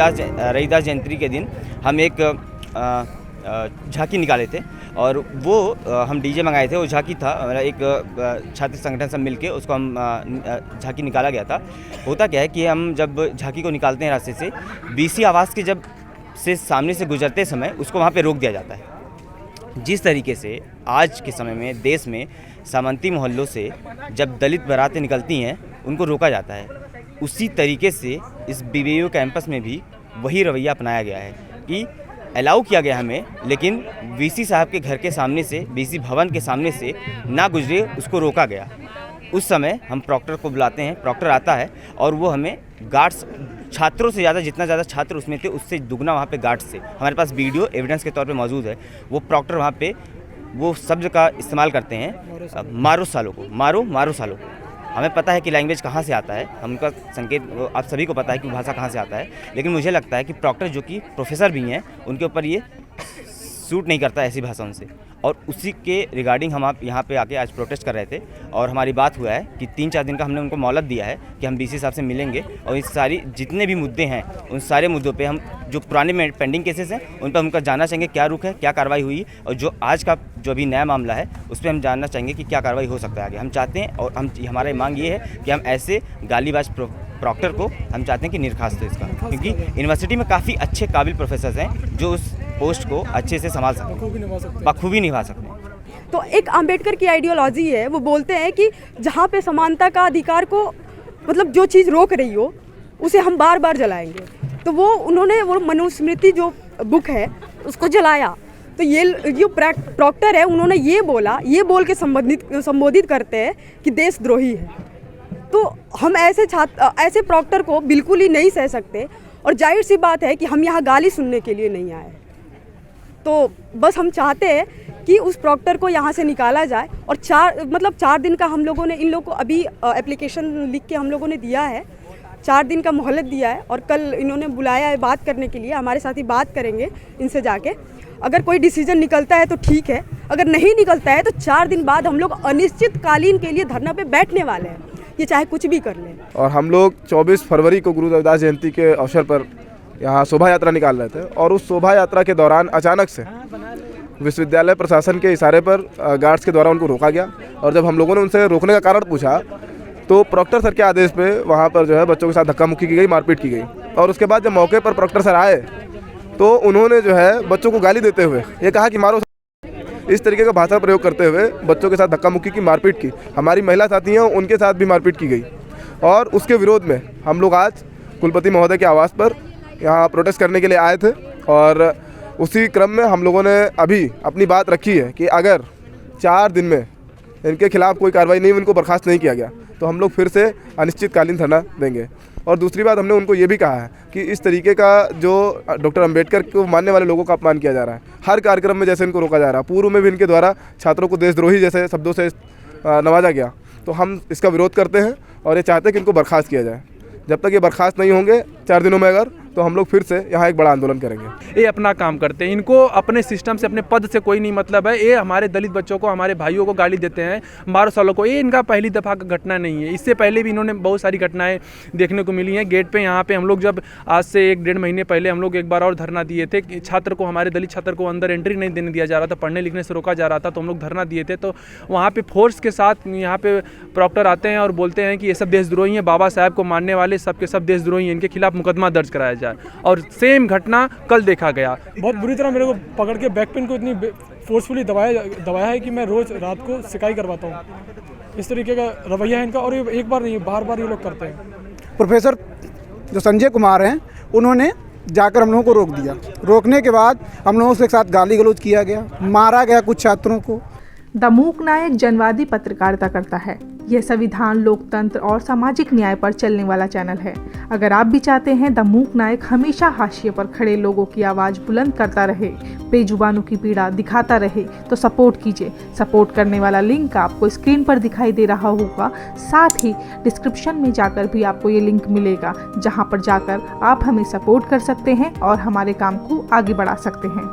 रविदास जयंती के दिन हम एक झांकी निकाले थे और वो हम डीजे मंगाए थे। वो झांकी था एक छात्र संगठन सब मिलके उसको हम झांकी निकाला गया था। होता क्या है कि हम जब झांकी को निकालते हैं रास्ते से, बीसी आवास के जब से सामने से गुजरते समय उसको वहाँ पे रोक दिया जाता है। जिस तरीके से आज के समय में देश में सामंती मोहल्लों से जब दलित बारातें निकलती हैं उनको रोका जाता है, उसी तरीके से इस BBU कैंपस में भी वही रवैया अपनाया गया है कि अलाउ किया गया हमें, लेकिन VC साहब के घर के सामने से, VC भवन के सामने से ना गुजरे, उसको रोका गया। उस समय हम प्रॉक्टर को बुलाते हैं, प्रॉक्टर आता है और वो हमें गार्ड्स, छात्रों से ज़्यादा, जितना ज़्यादा छात्र उसमें थे उससे दुगना वहाँ पे गार्ड्स थे। हमारे पास वीडियो एविडेंस के तौर पे मौजूद है। वो प्रॉक्टर वहाँ पे वो शब्द का इस्तेमाल करते हैं, मारो सालों को, मारो सालों को। हमें पता है कि लैंग्वेज कहाँ से आता है, हमका संकेत आप सभी को पता है कि भाषा कहाँ से आता है, लेकिन मुझे लगता है कि प्रॉक्टर जो कि प्रोफेसर भी हैं उनके ऊपर ये सूट नहीं करता ऐसी भाषा उनसे। और उसी के रिगार्डिंग हम आप यहाँ पे आके आज प्रोटेस्ट कर रहे थे और हमारी बात हुआ है कि 3-4 दिन का हमने उनको मोहलत दिया है कि हम BC साहब से मिलेंगे और इस सारी जितने भी मुद्दे हैं उन सारे मुद्दों पे हम जो पुराने पेंडिंग केसेस हैं उन पर हमका जानना चाहेंगे क्या रुख है, क्या कार्रवाई हुई, और जो आज का जो अभी नया मामला है उस पर हम जानना चाहेंगे कि क्या कार्रवाई हो सकता है आगे। हम चाहते हैं और हमारा मांग ये है कि हम ऐसे गालीबाज प्रॉक्टर को हम चाहते हैं कि निर्खास्त हो इसका, क्योंकि यूनिवर्सिटी में काफ़ी अच्छे काबिल प्रोफेसर हैं जो उस पोस्ट को अच्छे से संभाल सकते, बखूबी निभा सकते हैं। तो एक अंबेडकर की आइडियोलॉजी है, वो बोलते हैं कि जहाँ पे समानता का अधिकार को मतलब जो चीज़ रोक रही हो उसे हम बार बार जलाएंगे। तो उन्होंने वो मनुस्मृति जो बुक है उसको जलाया। तो ये जो प्रॉक्टर है उन्होंने ये बोल के संबोधित करते हैं कि देशद्रोही है। तो हम ऐसे प्रॉक्टर को बिल्कुल ही नहीं सह सकते और जाहिर सी बात है कि हम यहाँ गाली सुनने के लिए नहीं आए। तो बस हम चाहते हैं कि उस प्रॉक्टर को यहाँ से निकाला जाए और 4 दिन का हम लोगों ने इन लोगों को अभी एप्लीकेशन लिख के हम लोगों ने दिया है, 4 दिन का मोहलत दिया है और कल इन्होंने बुलाया है बात करने के लिए। हमारे साथ ही बात करेंगे इनसे जाके, अगर कोई डिसीजन निकलता है तो ठीक है, अगर नहीं निकलता है तो 4 दिन बाद हम लोग अनिश्चितकालीन के लिए धरना पे बैठने वाले हैं, ये चाहे कुछ भी कर लें। और हम लोग 24 फरवरी को गुरु रविदास जयंती के अवसर पर यहाँ शोभा यात्रा निकाल रहे थे और उस शोभा यात्रा के दौरान अचानक से विश्वविद्यालय प्रशासन के इशारे पर गार्ड्स के द्वारा उनको रोका गया। और जब हम लोगों ने उनसे रोकने का कारण पूछा तो प्रॉक्टर सर के आदेश पे वहाँ पर जो है बच्चों के साथ धक्का मुक्की की गई, मारपीट की गई। और उसके बाद जब मौके पर प्रॉक्टर सर आए तो उन्होंने जो है बच्चों को गाली देते हुए ये कहा कि मारो, इस तरीके का भाषा प्रयोग करते हुए बच्चों के साथ धक्का मुक्की की, मारपीट की। हमारी महिला साथी हैं उनके साथ भी मारपीट की गई। और उसके विरोध में हम लोग आज कुलपति महोदय के आवास पर यहाँ प्रोटेस्ट करने के लिए आए थे। और उसी क्रम में हम लोगों ने अभी अपनी बात रखी है कि अगर 4 दिन में इनके खिलाफ कोई कार्रवाई नहीं, इनको बर्खास्त नहीं किया गया तो हम लोग फिर से अनिश्चितकालीन धरना देंगे। और दूसरी बात हमने उनको ये भी कहा है कि इस तरीके का जो डॉक्टर अंबेडकर को मानने वाले लोगों का अपमान किया जा रहा है, हर कार्यक्रम में जैसे इनको रोका जा रहा है, पूर्व में भी इनके द्वारा छात्रों को देशद्रोही जैसे शब्दों से नवाजा गया, तो हम इसका विरोध करते हैं और ये चाहते हैं कि इनको बर्खास्त किया जाए। जब तक ये बर्खास्त नहीं होंगे 4 दिनों में अगर, तो हम लोग फिर से यहाँ एक बड़ा आंदोलन करेंगे। ये अपना काम करते हैं, इनको अपने सिस्टम से, अपने पद से कोई नहीं मतलब है। ये हमारे दलित बच्चों को, हमारे भाइयों को गाली देते हैं, मारो सालों को। ये इनका पहली दफ़ा का घटना नहीं है, इससे पहले भी इन्होंने बहुत सारी घटनाएं देखने को मिली हैं। गेट पे यहाँ पे हम लोग जब आज से 1-1.5 महीने पहले हम लोग एक बार और धरना दिए थे, छात्र को, हमारे दलित छात्र को अंदर एंट्री नहीं देने दिया जा रहा था, पढ़ने लिखने से रोका जा रहा था, तो हम लोग धरना दिए थे। तो वहाँ पर फोर्स के साथ यहाँ पे प्रॉक्टर आते हैं और बोलते हैं कि ये सब देशद्रोही हैं, बाबा साहब को मानने वाले सबके सब देशद्रोही हैं, इनके खिलाफ मुकदमा दर्ज कराया जाए। और सेम घटना कल देखा गया। बहुत बुरी तरह मेरे को पकड़ के बैक पेन को इतनी फोर्सफुली दबाया है कि मैं रोज़ रात को सिकाई करवाता हूँ। इस तरीके का रवैया है इनका और ये एक बार नहीं, बार बार ये लोग करते हैं। प्रोफेसर जो संजय कुमार हैं उन्होंने जाकर हम लोगों को रोक दिया। रोकने के बाद हम लोगों के साथ गाली गलौज किया गया, मारा गया कुछ छात्रों को। द मूक नायक जनवादी पत्रकारिता करता है। यह संविधान, लोकतंत्र और सामाजिक न्याय पर चलने वाला चैनल है। अगर आप भी चाहते हैं द मूक नायक हमेशा हाशिए पर खड़े लोगों की आवाज़ बुलंद करता रहे, बेजुबानों की पीड़ा दिखाता रहे, तो सपोर्ट कीजिए। सपोर्ट करने वाला लिंक आपको स्क्रीन पर दिखाई दे रहा होगा। साथ ही डिस्क्रिप्शन में जाकर भी आपको ये लिंक मिलेगा, जहाँ पर जाकर आप हमें सपोर्ट कर सकते हैं और हमारे काम को आगे बढ़ा सकते हैं।